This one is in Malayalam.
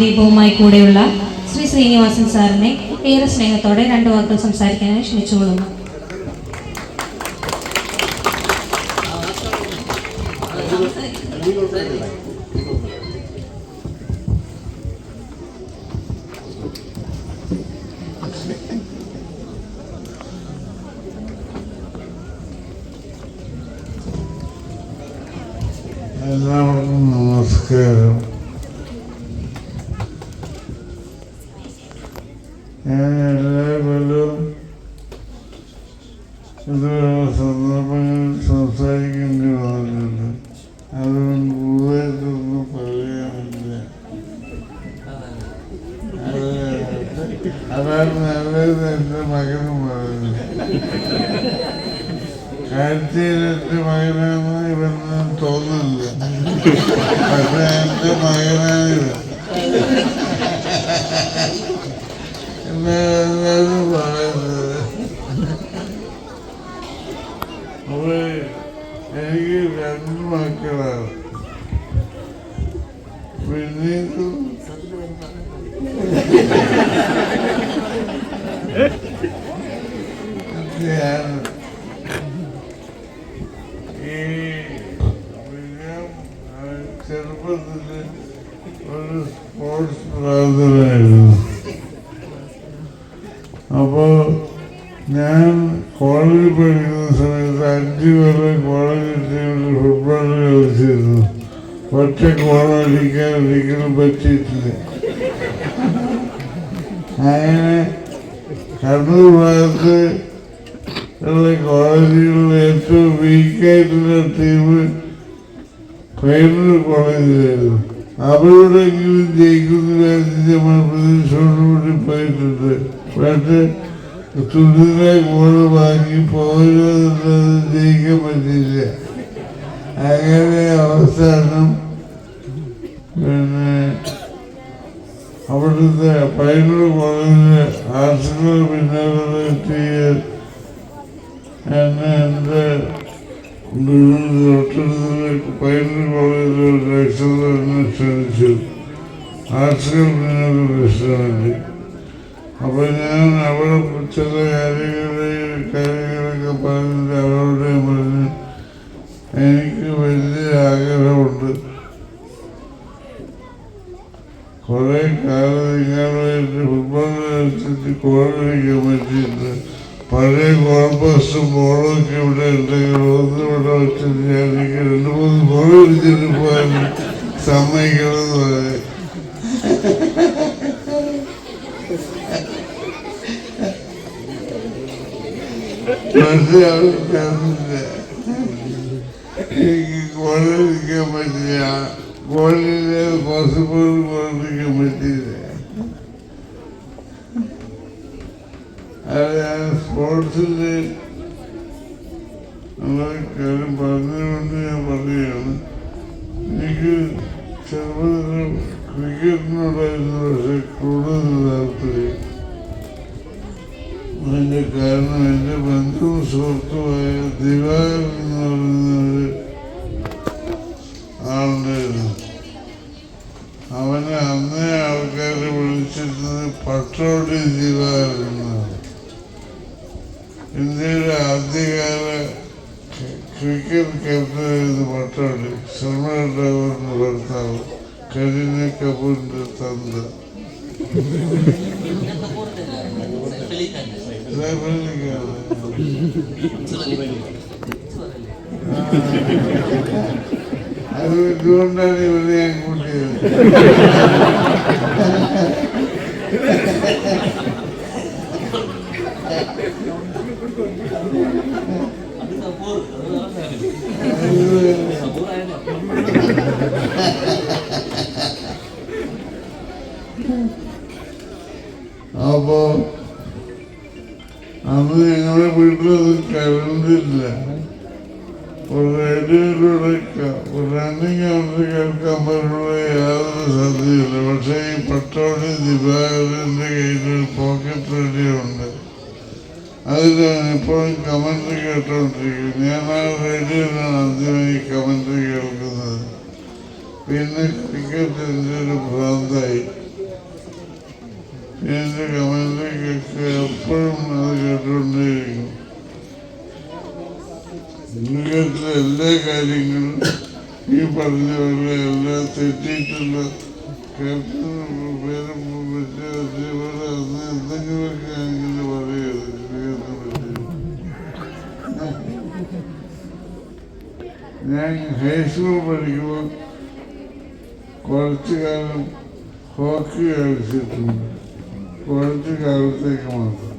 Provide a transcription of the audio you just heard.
ദീപവുമായി കൂടെയുള്ള ശ്രീ ശ്രീനിവാസൻ സാറിനെ ഏറെ സ്നേഹത്തോടെ 2 വാക്കുകൾ സംസാരിക്കാനായി ക്ഷണിച്ചുകൊള്ളുന്നു. എല്ലാവർക്കും നമസ്കാരം. ഞാൻ എല്ലാ കൊല്ലവും ഇതുപോലുള്ള സന്ദർഭങ്ങളിൽ സംസാരിക്കേണ്ടി വന്നിട്ടുണ്ട്. അതുകൊണ്ട് കൂടുതലൊന്നും പറയാനില്ല. അതാണ് നല്ലത്. എൻ്റെ മകനും പറയുന്നത് കാഴ്ചയിൽ എൻ്റെ മകനാണെന്ന് ഇവന്ന് തോന്നില്ല. പക്ഷെ എൻ്റെ മകനാണിത്. എല്ലാവരും പറയുന്നത്. അപ്പോൾ എനിക്ക് 2 മക്കളാണ്. പിന്നീട് ചെറുപ്പത്തിൽ ഒരു സ്പോർട്സ് ബ്രാദറായിരുന്നു. അപ്പോൾ ഞാൻ കോളേജിൽ പഠിക്കുന്ന സമയത്ത് 5 കൊല്ലം കോളേജ് ടീമിൽ ഫുട്ബോൾ കളിച്ചിരുന്നു. ഒറ്റ ഗോളടിക്കാൻ ഒരിക്കലും പറ്റിയിട്ടില്ല. അങ്ങനെ കണ്ണൂർ ഭാഗത്ത് ഉള്ള കോളേജുകളിൽ ഏറ്റവും വീക്കായിട്ടുള്ള ടീം പയ്യന്നൂർ കോളേജിലായിരുന്നു. അവരോടെങ്കിലും ജയിക്കുന്ന നമ്മൾ പ്രതീക്ഷയോടുകൂടി പോയിട്ടുണ്ട്. പക്ഷേ തുല്യത ഗോള് വാങ്ങി പോരുന്നത് ജയിക്കാൻ പറ്റിയില്ല. അങ്ങനെ അവസാനം പിന്നെ അവിടുത്തെ പയ്യന്നൂർ കോളേജിലെ ആർട്സുകൾ പിന്നാലെ എത്തിയ എന്നെ എൻ്റെ പയ്യന്നൂർ കോളേജിൽ രക്ഷകനെ ക്ഷണിച്ചു. ആർട്സുകൾ പിന്നാലെ പ്രശ്നമില്ല. അപ്പോൾ ഞാൻ അവിടെ ചില കാര്യങ്ങളൊക്കെ പറഞ്ഞിട്ട് അവരോട് പറഞ്ഞു എനിക്ക് വലിയ ആഗ്രഹമുണ്ട്. കുറേ കാലം നിങ്ങളുമായിട്ട് ഫുട്ബോൾ കളിച്ചിട്ട് ഗോൾ കളിക്കാൻ പറ്റിയിട്ട് പഴയ ഗോൾ പോസ്റ്റും ബോളൊക്കെ ഇവിടെ ഉണ്ടെങ്കിൽ ഇവിടെ വെച്ചിട്ട് ഞാൻ എനിക്ക് 2-3 ഗോൾ അടിച്ചിട്ട് പോയാൽ സമ്മതിക്കണമെന്ന് പറയും. പക്ഷെ അവർക്കറിയില്ല എനിക്ക് ഗോളടിക്കാൻ പറ്റില്ല. ഗോളിലെ പോസിബിൾ ഗോളടിക്കാൻ പറ്റിയില്ല. അത് ഞാൻ സ്പോർട്സിൻ്റെ കാര്യം പറഞ്ഞുകൊണ്ട് ഞാൻ പറയുകയാണ്. എനിക്ക് ചെറുപ്പത്തിൽ ക്രിക്കറ്റിനോടായിരുന്നു പക്ഷെ കൂടുതൽ താല്പര്യം. അതിൻ്റെ കാരണം എൻ്റെ ബന്ധുവും സുഹൃത്തുമായ ദിവാകരൻ എന്ന് പറയുന്നൊരു ആളുണ്ടായിരുന്നു. അവനെ അന്നേ ആൾക്കാർ വിളിച്ചിരുന്നത് പട്ടോടി ദിവാകരൻ എന്നാണ്. ഇന്ത്യയുടെ ആദ്യകാല ക്രിക്കറ്റ് ക്യാപ്റ്റനായിരുന്നു പട്ടോടി. ശർമ്മ ടാഗോറിൻ്റെ ഭർത്താവ്, കരീന കപൂറിൻ്റെ തന്ത. അത് ഇതുകൊണ്ടാണ് ഇവരെ ഞാൻ കൂട്ടിയത്. അപ്പോ അന്ന് ഞങ്ങളുടെ വീട്ടിലൊന്നും കറണ്ടില്ല. റേഡിയോയിലൂടെ റണ്ണിങ് അവർക്ക് കേൾക്കാൻ പറ്റുള്ള യാതൊരു സാധ്യതയില്ല. പക്ഷേ ഈ പട്ടോടി ദിവാകരൻ്റെ കയ്യിൽ പോക്കറ്റ് റേഡിയോ ഉണ്ട്. അതിലാണ് ഇപ്പോഴും കമൻട്രി കേട്ടോണ്ടിരിക്കുന്നത്. ഞാൻ ആ റേഡിയോയിലാണ് ആദ്യമായി കമൻട്രി കേൾക്കുന്നത്. പിന്നെ ക്രിക്കറ്റ് എൻ്റെ ഒരു ഭ്രാന്തായി. എൻ്റെ കമൻറ്റൊക്കെ എപ്പോഴും അത് കേട്ടുകൊണ്ടേയിരിക്കും. ജീവിതത്തിലെ എല്ലാ കാര്യങ്ങളും ഈ പറഞ്ഞ പോലെ എല്ലാം തെറ്റിയിട്ടുള്ള എന്തെങ്കിലുമൊക്കെ അങ്ങനെ പറയരുത്. ഞാൻ ഹൈസ്കൂൾ പഠിക്കുമ്പോൾ കുറച്ച് കാലം ഹോക്കി കളിച്ചിട്ടുണ്ട്, കുറച്ച് കാലത്തേക്ക് മാത്രം.